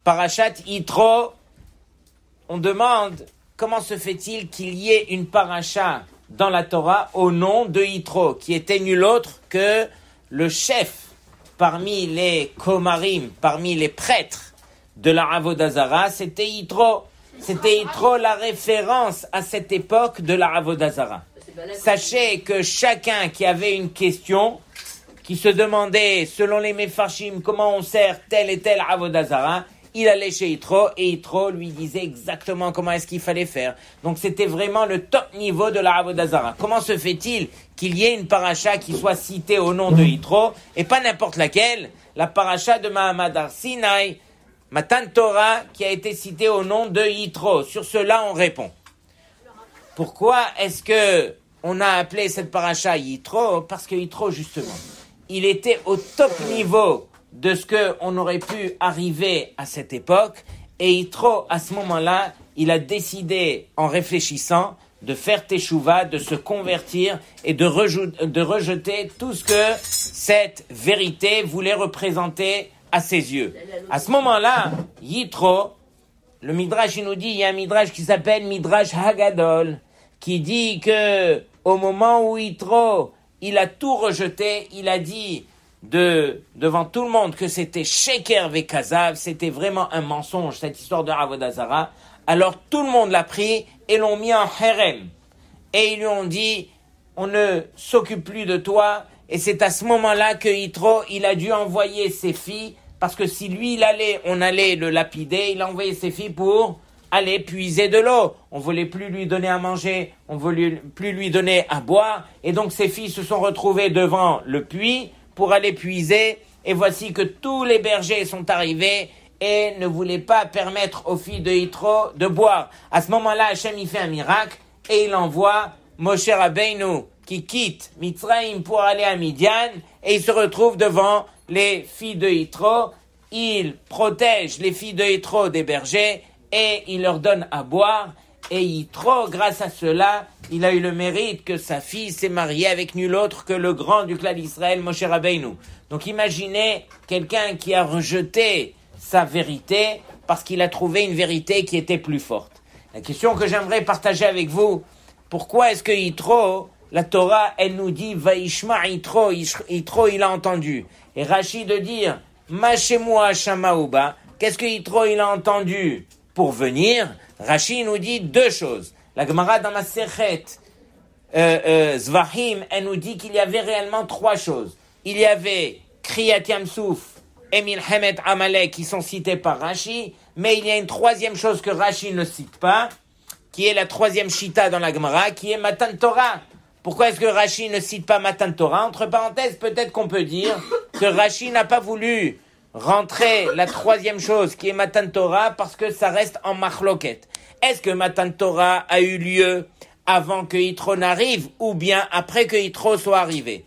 Parashat Yitro, on demande comment se fait-il qu'il y ait une paracha dans la Torah au nom de Yitro, qui était nul autre que le chef parmi les Komarim, parmi les prêtres de la Avodah Zara, c'était Yitro. C'était Yitro la référence à cette époque de la Avodah Zara. Sachez que chacun qui avait une question, qui se demandait, selon les Mefarshim, comment on sert tel et tel Avodah Zara, il allait chez Yitro et Yitro lui disait exactement comment est-ce qu'il fallait faire. Donc c'était vraiment le top niveau de la Avodah Zara. Comment se fait-il qu'il y ait une paracha qui soit citée au nom de Yitro et pas n'importe laquelle, la paracha de Mahamad Har Sinai, Matan Torah, qui a été citée au nom de Yitro? Sur cela, on répond. Pourquoi est-ce que on a appelé cette paracha Yitro? Parce que Yitro, justement, il était au top niveau de ce qu'on aurait pu arriver à cette époque. Et Yitro, à ce moment-là, il a décidé, en réfléchissant, de faire teshuva, de se convertir et de rejeter tout ce que cette vérité voulait représenter à ses yeux. À ce moment-là, Yitro, le Midrash, il nous dit, il y a un Midrash qui s'appelle Midrash Hagadol, qui dit que au moment où Yitro, il a tout rejeté, il a dit devant tout le monde que c'était Sheker Vekazav, c'était vraiment un mensonge, cette histoire de Avodah Zara. Alors tout le monde l'a pris et l'ont mis en Herem. Et ils lui ont dit, on ne s'occupe plus de toi. Et c'est à ce moment-là que Yitro, il a dû envoyer ses filles, parce que si lui, on allait le lapider, il a envoyé ses filles pour aller puiser de l'eau. On ne voulait plus lui donner à manger, on ne voulait plus lui donner à boire. Et donc ses filles se sont retrouvées devant le puits pour aller puiser. Et voici que tous les bergers sont arrivés et ne voulaient pas permettre aux filles de Yitro de boire. À ce moment-là, Hachem il fait un miracle et il envoie Moshe Rabbeinu qui quitte Mitzrayim pour aller à Midian et il se retrouve devant les filles de Yitro. Il protège les filles de Yitro des bergers et il leur donne à boire. Et Yitro, grâce à cela, il a eu le mérite que sa fille s'est mariée avec nul autre que le grand du clan d'Israël, Moshe Rabbeinu. Donc imaginez quelqu'un qui a rejeté sa vérité parce qu'il a trouvé une vérité qui était plus forte. La question que j'aimerais partager avec vous, pourquoi est-ce que Yitro, la Torah, elle nous dit Vaishma Yitro, Yitro il a entendu. Et Rashi de dire Mashemua Shamaouba, qu'est-ce que Yitro il a entendu pour venir? Rashi nous dit deux choses. La Gemara dans Masechet Zvahim, elle nous dit qu'il y avait réellement trois choses. Il y avait Kriyat Yamsouf et Milchemet Amalek qui sont cités par Rashi, mais il y a une troisième chose que Rashi ne cite pas, qui est la troisième Shita dans la Gemara, qui est Matan Torah. Pourquoi est-ce que Rashi ne cite pas Matan Torah? Entre parenthèses, peut-être qu'on peut dire que Rashi n'a pas voulu rentrer la troisième chose qui est Matan Torah parce que ça reste en machloket. Est-ce que Matan Torah a eu lieu avant que Yitro n'arrive ou bien après que Yitro soit arrivé?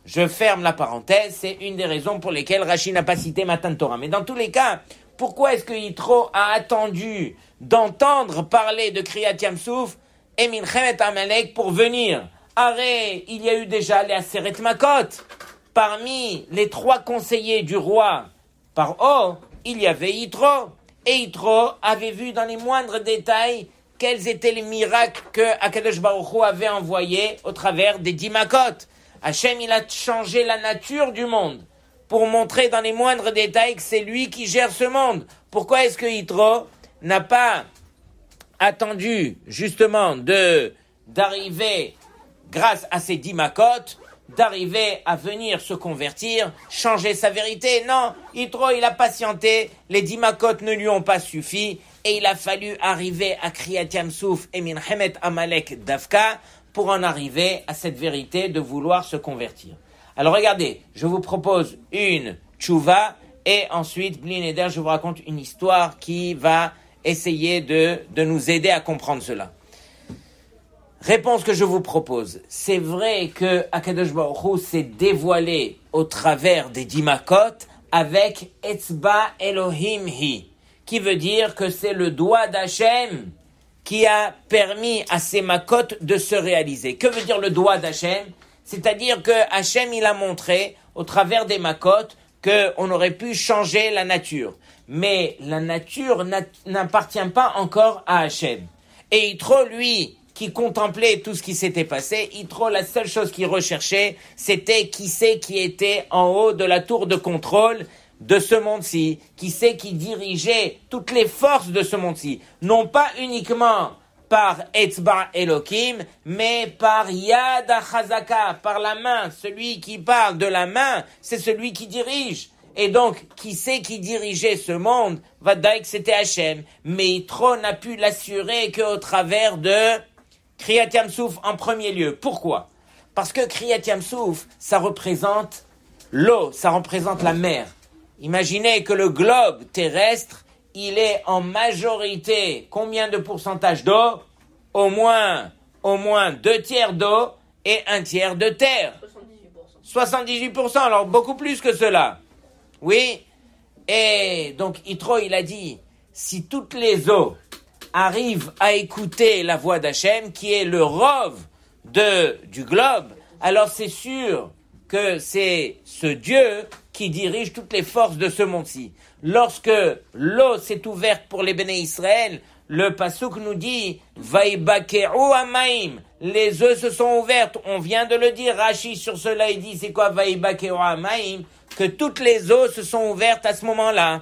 Je ferme la parenthèse, c'est une des raisons pour lesquelles Rashi n'a pas cité Matan Torah. Mais dans tous les cas, pourquoi est-ce que Yitro a attendu d'entendre parler de Kriyat Yamsouf et Milchemet Amalek pour venir? Arrête, il y a eu déjà les Aseret Makot. Parmi les trois conseillers du roi, par haut, il y avait Yitro. Et Yitro avait vu dans les moindres détails quels étaient les miracles que Akadosh Baruch Hu avait envoyés au travers des 10 Makot. Hachem, il a changé la nature du monde pour montrer dans les moindres détails que c'est lui qui gère ce monde. Pourquoi est-ce que Yitro n'a pas attendu justement d'arriver grâce à ces 10 Makot, d'arriver à venir se convertir, changer sa vérité? Non, Yitro, il a patienté, les 10 Makot ne lui ont pas suffi, et il a fallu arriver à Kriyat Yamsouf et Milchemet Amalek Davka pour en arriver à cette vérité de vouloir se convertir. Alors regardez, je vous propose une tchouva, et ensuite, Bli Neder, je vous raconte une histoire qui va essayer de nous aider à comprendre cela. Réponse que je vous propose. C'est vrai que Akadosh Baruch Hu s'est dévoilé au travers des 10 Makot avec Etzba Elohim Hi, qui veut dire que c'est le doigt d'Hachem qui a permis à ces Makot de se réaliser. Que veut dire le doigt d'Hachem? C'est-à-dire que Hachem, il a montré au travers des Makot qu'on aurait pu changer la nature. Mais la nature n'appartient pas encore à Hachem. Et Yitro, lui, qui contemplait tout ce qui s'était passé, Yitro, la seule chose qu'il recherchait, c'était qui c'est qui était en haut de la tour de contrôle de ce monde-ci, qui c'est qui dirigeait toutes les forces de ce monde-ci. Non pas uniquement par Etzba Elohim, mais par Yad HaChazaka, par la main. Celui qui parle de la main, c'est celui qui dirige. Et donc, qui c'est qui dirigeait ce monde? Vadaï que c'était Hachem. Mais Yitro n'a pu l'assurer qu'au travers de Kriyat Yam-Souf en premier lieu. Pourquoi? Parce que Kriyat Yam-Souf, ça représente l'eau, ça représente la mer. Imaginez que le globe terrestre, il est en majorité, combien de pourcentage d'eau? Au moins 2/3 d'eau et 1/3 de terre. 78%, alors beaucoup plus que cela. Oui, et donc Yitro, il a dit, si toutes les eaux arrivent à écouter la voix d'Hachem, qui est le rov du globe, alors c'est sûr que c'est ce Dieu qui dirige toutes les forces de ce monde-ci. Lorsque l'eau s'est ouverte pour les Béné Israël, le Passouk nous dit « Vaïbakeru amaim » les eaux se sont ouvertes. On vient de le dire, Rashi sur cela, il dit « C'est quoi Vaïbakeru amaim » que toutes les eaux se sont ouvertes à ce moment-là.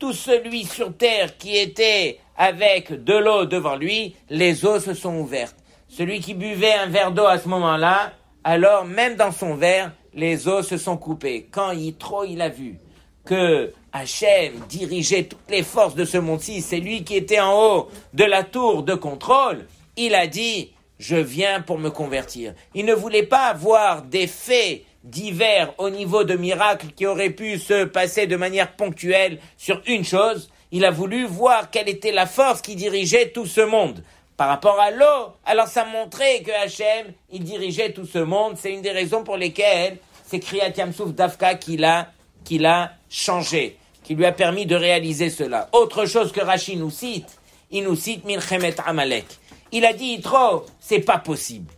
Tout celui sur terre qui était avec de l'eau devant lui, les eaux se sont ouvertes. Celui qui buvait un verre d'eau à ce moment-là, alors même dans son verre, les eaux se sont coupées. Quand Yitro, il a vu que Hachem dirigeait toutes les forces de ce monde-ci, c'est lui qui était en haut de la tour de contrôle, il a dit, je viens pour me convertir. Il ne voulait pas avoir des faits divers au niveau de miracles qui auraient pu se passer de manière ponctuelle sur une chose. Il a voulu voir quelle était la force qui dirigeait tout ce monde. Par rapport à l'eau, alors ça montrait que Hachem, il dirigeait tout ce monde. C'est une des raisons pour lesquelles c'est Kriyat Yam-Souf Dafka qui l'a changé, qui lui a permis de réaliser cela. Autre chose que Rashi nous cite, il nous cite Milchemet Amalek. Il a dit, Yitro, c'est pas possible.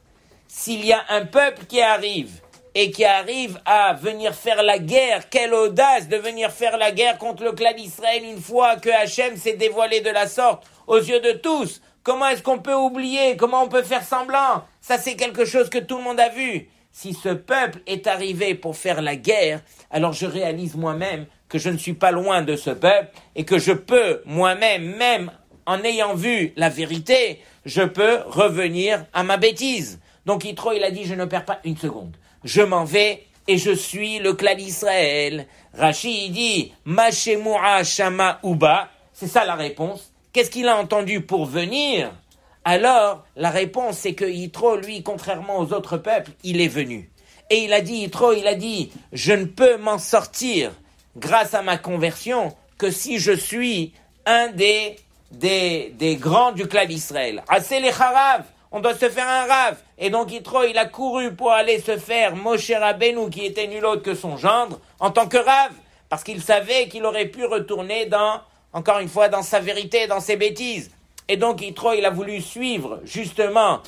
S'il y a un peuple qui arrive et qui arrive à venir faire la guerre, quelle audace de venir faire la guerre contre le clan d'Israël une fois que Hachem s'est dévoilé de la sorte aux yeux de tous. Comment est-ce qu'on peut oublier? Comment on peut faire semblant? Ça, c'est quelque chose que tout le monde a vu. Si ce peuple est arrivé pour faire la guerre, alors je réalise moi-même que je ne suis pas loin de ce peuple et que je peux moi-même, même en ayant vu la vérité, je peux revenir à ma bêtise. Donc Yitro, il a dit, je ne perds pas une seconde. Je m'en vais et je suis le clan d'Israël. Rashi, il dit, Mashemua Shama Uba. C'est ça la réponse. Qu'est-ce qu'il a entendu pour venir? Alors, la réponse, c'est que Yitro, lui, contrairement aux autres peuples, il est venu. Et il a dit, Yitro, il a dit, je ne peux m'en sortir grâce à ma conversion que si je suis un des grands du clan d'Israël. Assez les harav, on doit se faire un rave. Et donc Yitro, il a couru pour aller se faire Moshe Rabbeinu, qui était nul autre que son gendre, en tant que rave, parce qu'il savait qu'il aurait pu retourner encore une fois, dans sa vérité, dans ses bêtises. Et donc Yitro, il a voulu suivre justement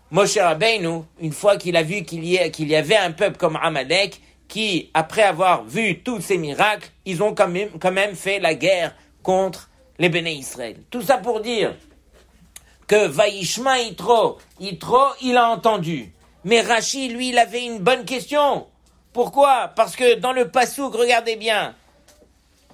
Moshe Rabbeinu, une fois qu'il a vu qu'il y avait un peuple comme Amalek, qui, après avoir vu tous ces miracles, ils ont quand même fait la guerre contre les Béné Israël. Tout ça pour dire que Vaishma Yitro, il a entendu. Mais Rashi, lui, il avait une bonne question. Pourquoi? Parce que dans le Passouk, regardez bien,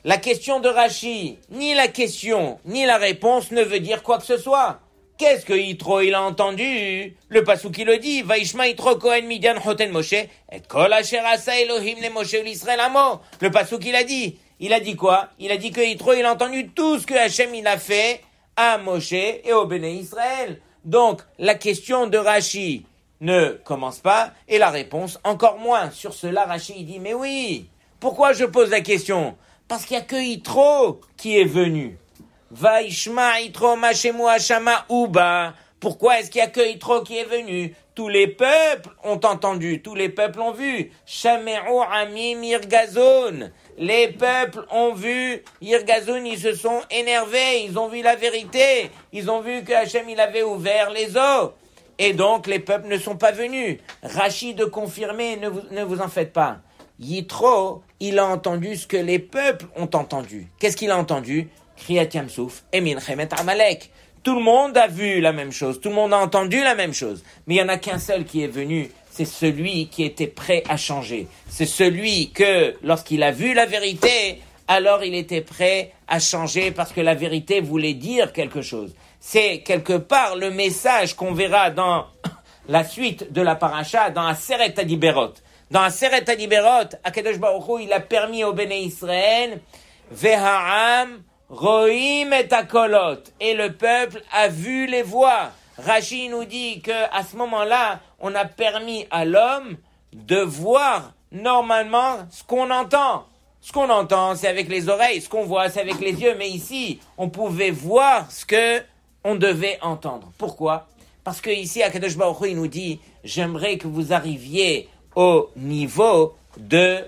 la question de Rashi, ni la question, ni la réponse ne veut dire quoi que ce soit. Qu'est-ce que Yitro, il a entendu? Le Passouk, il le dit, Vaishma Yitro Kohen Midian Choten Moshe, et Kol Asher Asa Elohim le Moshe l'Israël Amo. Le Passouk, il a dit. Il a dit quoi? Il a dit que Yitro, il a entendu tout ce que Hachem, il a fait à Moshe et au Béné Israël. Donc, la question de Rashi ne commence pas, et la réponse encore moins. Sur cela, Rashi, il dit, mais oui, pourquoi je pose la question? Parce qu'il n'y a que Yitro qui est venu. Vaishma Yitro Mashemu Hashama Uba. Pourquoi est-ce qu'il n'y a que Yitro qui est venu? Tous les peuples ont entendu, tous les peuples ont vu. Shame'u Amim Yirgazon. Les peuples ont vu Yirgazon, ils se sont énervés, ils ont vu la vérité. Ils ont vu que Hachem, il avait ouvert les eaux. Et donc, les peuples ne sont pas venus. Rashi de confirmer, ne vous en faites pas. Yitro, il a entendu ce que les peuples ont entendu. Qu'est-ce qu'il a entendu? Kriyat Yamsouf et Milchemet Amalek. Tout le monde a vu la même chose, tout le monde a entendu la même chose. Mais il n'y en a qu'un seul qui est venu, c'est celui qui était prêt à changer. C'est celui que, lorsqu'il a vu la vérité, alors il était prêt à changer parce que la vérité voulait dire quelque chose. C'est quelque part le message qu'on verra dans la suite de la paracha, dans Aseret Adiberot. Dans Aseret Adiberot, Akadosh Baruch Hu, il a permis au Béné Israël, Veha'am, Roim et Akolot, et le peuple a vu les voix. Rashi nous dit que à ce moment-là, on a permis à l'homme de voir normalement ce qu'on entend. Ce qu'on entend, c'est avec les oreilles, ce qu'on voit, c'est avec les yeux, mais ici, on pouvait voir ce que on devait entendre. Pourquoi? Parce que ici, Akadosh Baruch Hu, il nous dit, j'aimerais que vous arriviez au niveau de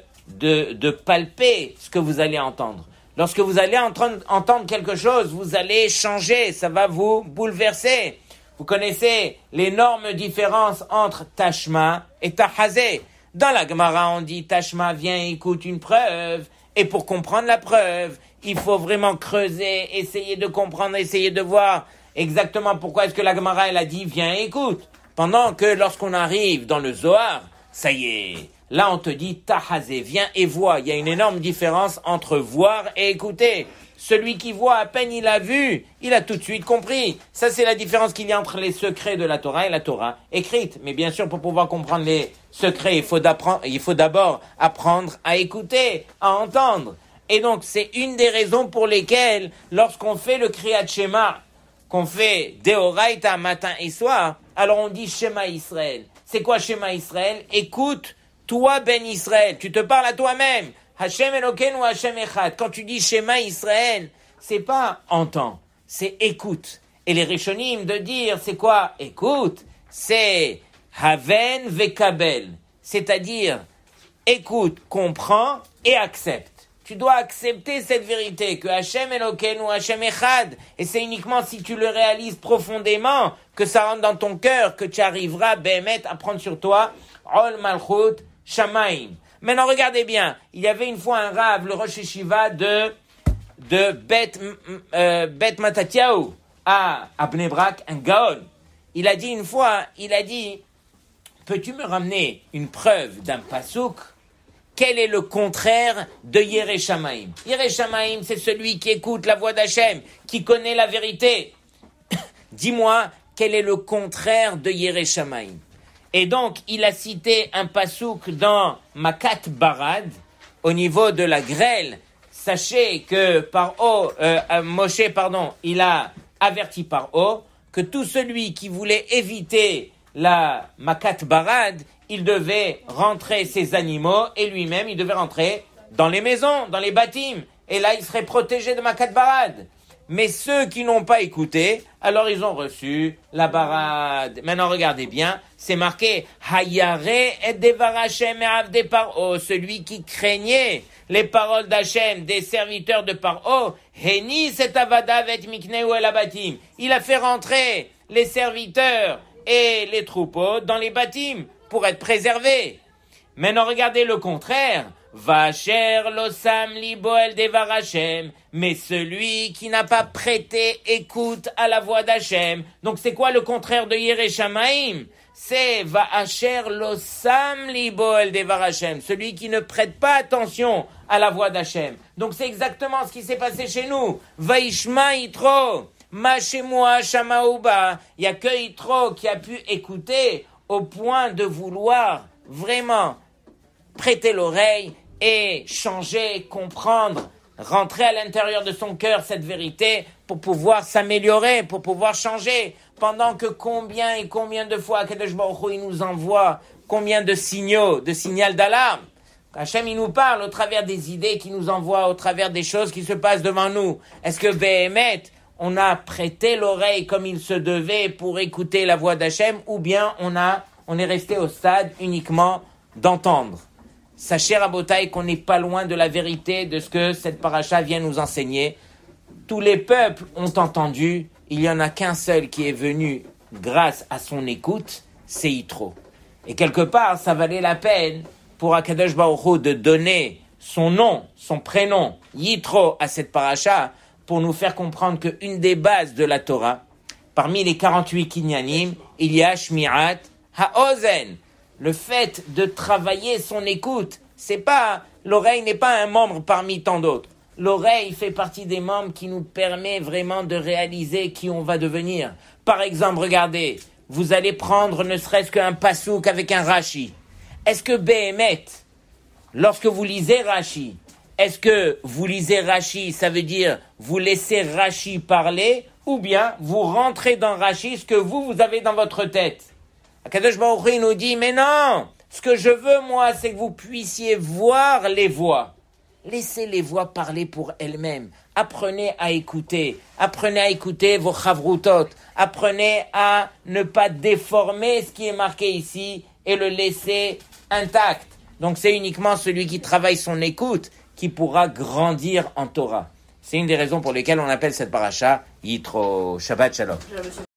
palper ce que vous allez entendre. Lorsque vous allez entendre quelque chose, vous allez changer, ça va vous bouleverser. Vous connaissez l'énorme différence entre Tashma et Tahazé. Dans la Gemara, on dit Tashma, viens, écoute une preuve. Et pour comprendre la preuve, il faut vraiment creuser, essayer de comprendre, essayer de voir exactement pourquoi est-ce que la Gemara, elle a dit, viens, écoute. Pendant que lorsqu'on arrive dans le Zohar, ça y est, là on te dit Tahazé, viens et vois. Il y a une énorme différence entre voir et écouter. Celui qui voit, à peine il a vu, il a tout de suite compris. Ça, c'est la différence qu'il y a entre les secrets de la Torah et la Torah écrite. Mais bien sûr, pour pouvoir comprendre les secrets, il faut d'abord apprendre à écouter, à entendre. Et donc, c'est une des raisons pour lesquelles, lorsqu'on fait le Kriyat Shema, qu'on fait Deoraita matin et soir, alors on dit Shema Israël. C'est quoi Shema Israël? Écoute, toi Ben Israël, tu te parles à toi-même. Hashem Elokeinu Hashem Echad. Quand tu dis Shema Israël, c'est pas entends, c'est écoute. Et les Rishonim de dire, c'est quoi écoute? C'est Haven Vekabel. C'est-à-dire, écoute, comprends et accepte. Tu dois accepter cette vérité, que Hashem Elokeinu Hashem Echad. Et c'est uniquement si tu le réalises profondément que ça rentre dans ton cœur, que tu arriveras, Behemet, à prendre sur toi, Ol Malchut Shamaim. Maintenant, regardez bien. Il y avait une fois un rave, le Rosh Yeshiva de Bet Matatiaou à Bnei Brak, un Gaon. Il a dit une fois, peux-tu me ramener une preuve d'un pasouk? Quel est le contraire de Yerei Shamaim? Yerei Shamaim, c'est celui qui écoute la voix d'Hachem, qui connaît la vérité. Dis-moi, quel est le contraire de Yerei Shamaim? Et donc, il a cité un pasouk dans Makat Barad, au niveau de la grêle. Sachez que Moshe, il a averti Paro que tout celui qui voulait éviter la Makat Barad, il devait rentrer ses animaux et lui-même, il devait rentrer dans les maisons, dans les bâtiments. Et là, il serait protégé de Makat Barad. Mais ceux qui n'ont pas écouté, alors ils ont reçu la barade. Maintenant, regardez bien, c'est marqué Hayare et Devar Hashem et Avde Paro, celui qui craignait les paroles d'Hachem, des serviteurs de Paro, Heni cet avada vet mikneu el abatim. Il a fait rentrer les serviteurs et les troupeaux dans les bâtiments pour être préservés. Maintenant, regardez le contraire. Vacher losam libo el devar Hashem, mais celui qui n'a pas prêté écoute à la voix d'Hachem. Donc c'est quoi le contraire de Yerei Shamaim? C'est Vacher losam libo el devar Hashem, celui qui ne prête pas attention à la voix d'Hachem. Donc c'est exactement ce qui s'est passé chez nous. Vaishma Yitro, ma shemua shamaouba. Il y a que Yitro qui a pu écouter au point de vouloir vraiment prêter l'oreille et changer, comprendre, rentrer à l'intérieur de son cœur cette vérité pour pouvoir s'améliorer, pour pouvoir changer. Pendant que combien et combien de fois Kadosh Baruch Hu, il nous envoie combien de signaux, de signal d'alarme. Hachem, il nous parle au travers des idées qu'il nous envoie, au travers des choses qui se passent devant nous. Est-ce que Béhémet, on a prêté l'oreille comme il se devait pour écouter la voix d'Hachem, ou bien on est resté au stade uniquement d'entendre? Sachez, Rabotai, qu'on n'est pas loin de la vérité de ce que cette paracha vient nous enseigner. Tous les peuples ont entendu, il n'y en a qu'un seul qui est venu grâce à son écoute, c'est Yitro. Et quelque part, ça valait la peine pour Akadosh Baruch Hu de donner son nom, son prénom, Yitro, à cette paracha, pour nous faire comprendre qu'une des bases de la Torah, parmi les 48 kinyanim, il y a Shmirat HaOzen, le fait de travailler son écoute. L'oreille n'est pas un membre parmi tant d'autres. L'oreille fait partie des membres qui nous permet vraiment de réaliser qui on va devenir. Par exemple, regardez, vous allez prendre ne serait-ce qu'un pasouk avec un Rashi. Est-ce que Béhémet, lorsque vous lisez Rashi, est-ce que vous lisez Rashi, ça veut dire vous laissez Rashi parler, ou bien vous rentrez dans Rashi ce que vous avez dans votre tête? Akadosh Baruch Hu nous dit, mais non, ce que je veux moi, c'est que vous puissiez voir les voix. Laissez les voix parler pour elles-mêmes. Apprenez à écouter vos chavrutot. Apprenez à ne pas déformer ce qui est marqué ici et le laisser intact. Donc c'est uniquement celui qui travaille son écoute qui pourra grandir en Torah. C'est une des raisons pour lesquelles on appelle cette paracha Yitro. Shabbat Shalom.